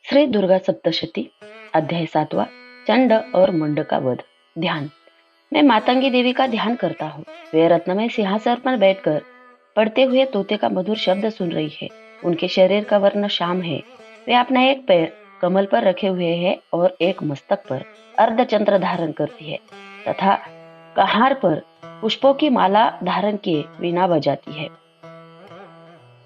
श्री दुर्गा सप्तशती अध्याय 7वां चंड और मुंड का वध। ध्यान। मैं मातंगी देवी का ध्यान करता हूँ। वे रत्नमय सिंहासन पर बैठकर पढ़ते हुए तोते का मधुर शब्द सुन रही है। उनके शरीर का वर्ण श्याम है। वे अपना एक पैर कमल पर रखे हुए है और एक मस्तक पर अर्धचंद्र धारण करती है तथा कहार पर पुष्पों की माला धारण किए वीणा बजाती है।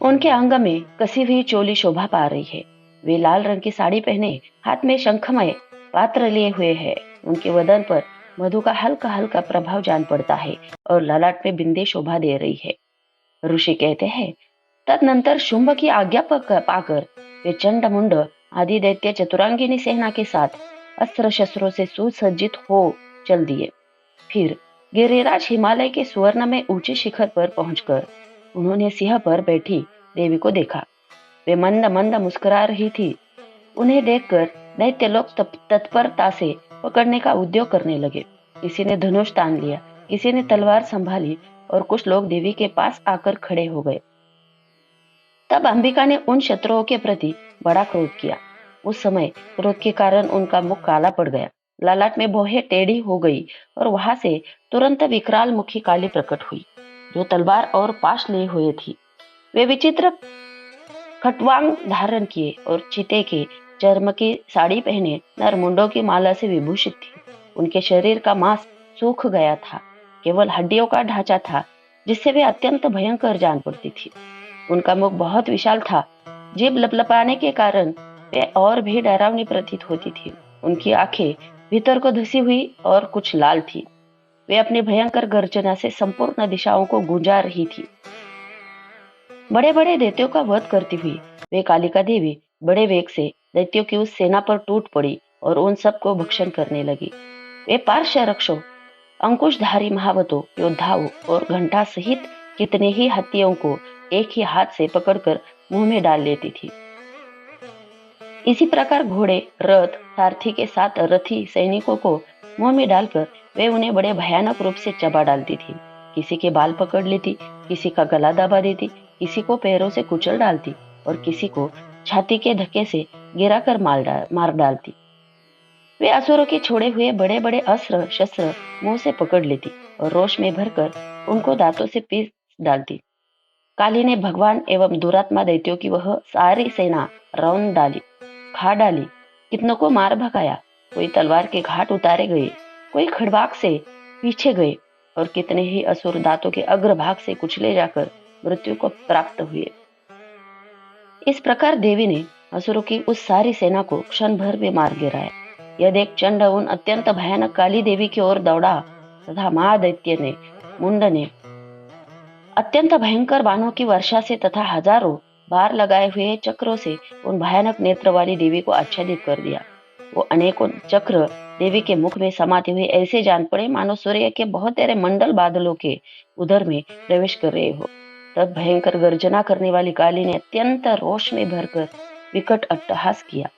उनके अंग में कसी हुई चोली शोभा पा रही है। वे लाल रंग की साड़ी पहने हाथ में शंखमय पात्र लिए हुए है। उनके वदन पर मधु का हल्का हल्का प्रभाव जान पड़ता है और ललाट में बिंदी शोभा दे रही है। ऋषि कहते हैं, तदनंतर शुंभ की आज्ञा पाकर वे चंड मुंड आदि दैत्य चतुरांगिनी सेना के साथ अस्त्र शस्त्रों से सुसज्जित हो चल दिए। फिर गिरिराज हिमालय के स्वर्ण में ऊंचे शिखर पर पहुंचकर उन्होंने सिंह पर बैठी देवी को देखा। वे मंद मंद मुस्कुरा रही थी। उन्हें देखकर दैत्य लोग तत्परता से पकड़ने का उद्योग करने लगे। किसी ने धनुष तान लिया, किसी ने तलवार संभाली और कुछ लोग देवी के पास आकर खड़े हो गए। तब अंबिका ने उन शत्रुओं के प्रति बड़ा क्रोध किया। उस समय क्रोध के कारण उनका मुख काला पड़ गया, ललाट में भौहें टेढ़ी हो गई और वहां से तुरंत विकराल मुखी काली प्रकट हुई, जो तलवार और पाश लिए हुए थी। वे विचित्र खटवांग धारण किए और चीते के चर्म की साड़ी पहने नर मुंडों की माला से विभूषित थी। उनके शरीर का मांस सूख गया था, केवल हड्डियों का ढांचा था जिससे वे अत्यंत भयंकर जान पड़ती थी। उनका मुख बहुत विशाल था, जीभ लपलपाने के कारण वे और भी डरावनी प्रतीत होती थी। उनकी आंखें भीतर को धसी हुई और कुछ लाल थी। वे अपनी भयंकर गर्जना से संपूर्ण दिशाओं को गूंजा रही थी। बड़े बड़े दैत्यों का वध करती हुई वे कालिका देवी बड़े वेग से दैत्यों की उस सेना पर टूट पड़ी और उन सबको भक्षण करने लगी। वे पार्श्व रक्षों, अंकुशधारी महावतों, योद्धाओं और घंटा सहित कितने ही हाथियों को एक ही हाथ से पकड़कर मुंह में डाल लेती थी। इसी प्रकार घोड़े, रथ, सारथी के साथ रथी सैनिकों को मुंह में डालकर वे उन्हें बड़े भयानक रूप से चबा डालती थी। किसी के बाल पकड़ लेती, किसी का गला दबा देती, किसी को पैरों से कुचल डालती और किसी को छाती के धक्के से गिराकर मार डालती। वे असुरों के छोड़े हुए बड़े बड़े अस्त्र शस्त्र मुंह से पकड़ लेती और रोष में भरकर उनको दांतों से पीस डालती। काली ने भगवान एवं दुरात्मा दैत्यों की वह सारी सेना रौंद डाली, खा डाली। कितनों को मार भगाया, कोई तलवार के घाट उतारे गए, कोई खड़बाक से पीछे गए और कितने ही असुर दांतों के अग्रभाग से कुचले जाकर मृत्यु को प्राप्त हुए। इस प्रकार देवी ने असुरों की उस सारी सेना को क्षण भर में मार गिराया। यह देख चंड उन अत्यंत भयानक काली देवी की ओर दौड़ा तथा महादैत्य ने मुंड ने अत्यंत भयंकर बाणों की वर्षा से तथा हजारों बार लगाए हुए चक्रों से उन भयानक नेत्र वाली देवी को आच्छादित कर दिया। वो अनेकों चक्र देवी के मुख में समाते हुए ऐसे जान पड़े मानो सूर्य के बहुत तेरे मंडल बादलों के उधर में प्रवेश कर रहे हो। तब भयंकर गर्जना करने वाली काली ने अत्यंत रोष में भरकर विकट अट्टहास किया।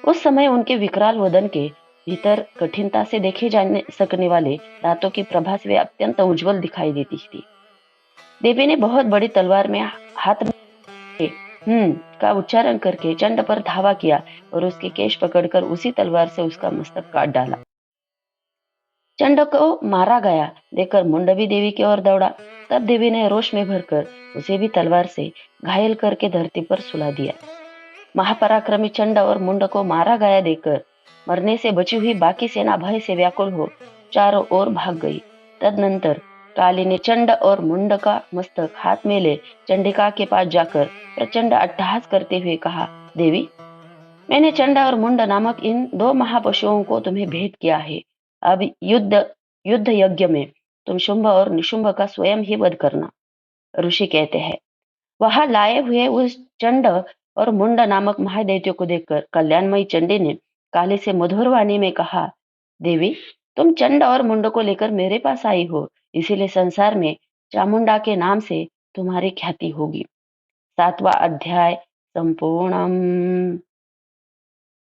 उस समय उनके विकराल वदन के भीतर कठिनता से देखे जाने सकने वाले दांतों की प्रभा से वे अत्यंत उज्जवल दिखाई देती थी। देवी ने बहुत बड़ी तलवार में हाथ का उच्चारण करके चंड पर धावा किया और उसके केश पकड़कर उसी तलवार से उसका मस्तक काट डाला। चंड को मारा गया देखकर मुंड भी देवी की ओर दौड़ा। तब देवी ने रोष में भरकर उसे भी तलवार से घायल करके धरती पर सुला दिया। महापराक्रमी चंड और मुंड को मारा गया देखकर मरने से बची हुई बाकी सेना भय से व्याकुल हो चारों ओर भाग गई। तदनंतर काली ने चंड और मुंड का मस्तक हाथ में ले चंडिका के पास जाकर प्रचंड अट्टहास करते हुए कहा, देवी, मैंने चंड और मुंड नामक इन दो महापशुओं को तुम्हें भेंट किया है। अब युद्ध यज्ञ में तुम शुंभ और निशुंभ का स्वयं ही वध करना। ऋषि कहते हैं, वहां लाए हुए उस चंड और मुंड नामक महादैत्यों को देखकर कल्याणमयी चंडी ने काली से मधुर वाणी में कहा, देवी, तुम चंड और मुंड को लेकर मेरे पास आई हो, इसीलिए संसार में चामुंडा के नाम से तुम्हारी ख्याति होगी। 7वां अध्याय संपूर्णम।